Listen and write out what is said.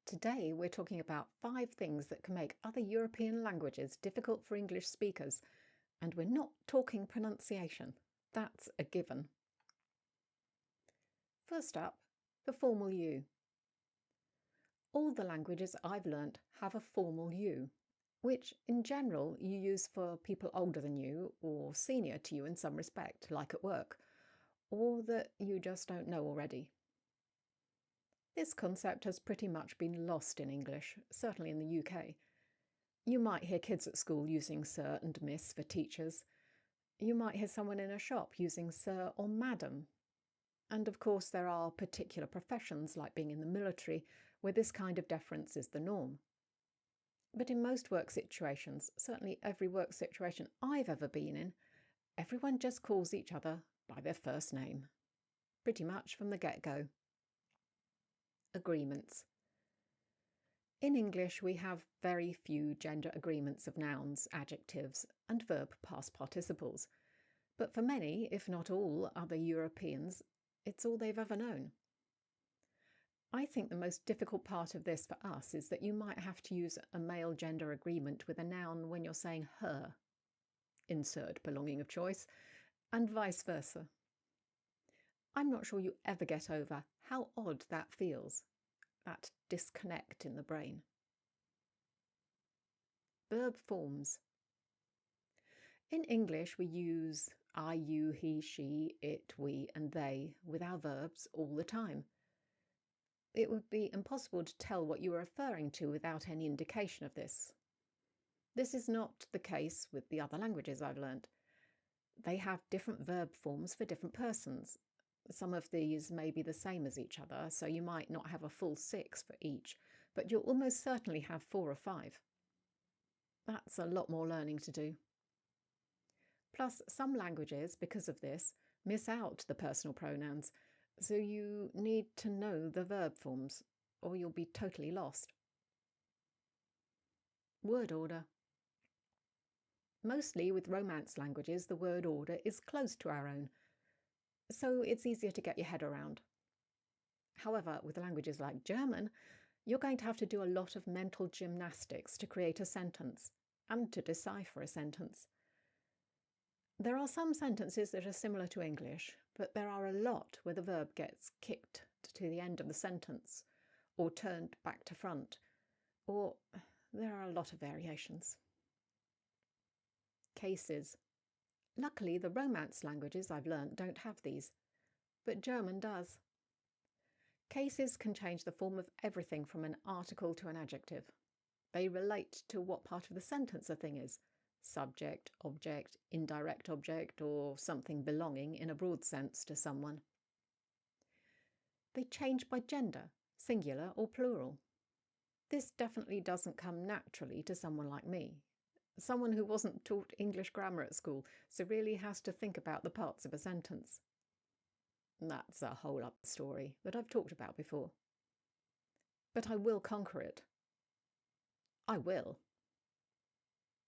Today, we're talking about 5 things that can make other European languages difficult for English speakers, and we're not talking pronunciation. That's a given. First up, the formal U. All the languages I've learnt have a formal U, which in general you use for people older than you or senior to you in some respect, like at work, or that you just don't know already. This concept has pretty much been lost in English, certainly in the UK. You might hear kids at school using sir and miss for teachers. You might hear someone in a shop using sir or madam. And of course, there are particular professions, like being in the military, where this kind of deference is the norm. But in most work situations, certainly every work situation I've ever been in, everyone just calls each other by their first name, pretty much from the get-go. Agreements. In English, we have very few gender agreements of nouns, adjectives, and verb past participles. But for many, if not all, other Europeans, it's all they've ever known. I think the most difficult part of this for us is that you might have to use a male gender agreement with a noun when you're saying her, insert belonging of choice, and vice versa. I'm not sure you ever get over how odd that feels, that disconnect in the brain. Verb forms. In English, we use I, you, he, she, it, we, and they with our verbs all the time. It would be impossible to tell what you are referring to without any indication of this. This is not the case with the other languages I've learnt. They have different verb forms for different persons. Some of these may be the same as each other, so you might not have a full 6 for each, but you'll almost certainly have 4 or 5. That's a lot more learning to do. Plus, some languages, because of this, miss out the personal pronouns, so you need to know the verb forms, or you'll be totally lost. Word order. Mostly with Romance languages, the word order is close to our own, so it's easier to get your head around. However, with languages like German, you're going to have to do a lot of mental gymnastics to create a sentence and to decipher a sentence. There are some sentences that are similar to English, but there are a lot where the verb gets kicked to the end of the sentence, or turned back to front, or there are a lot of variations. Cases. Luckily, the Romance languages I've learnt don't have these, but German does. Cases can change the form of everything from an article to an adjective. They relate to what part of the sentence a thing is. Subject, object, indirect object, or something belonging in a broad sense to someone. They change by gender, singular or plural. This definitely doesn't come naturally to someone like me, someone who wasn't taught English grammar at school, so really has to think about the parts of a sentence. That's a whole other story that I've talked about before. But I will conquer it. I will.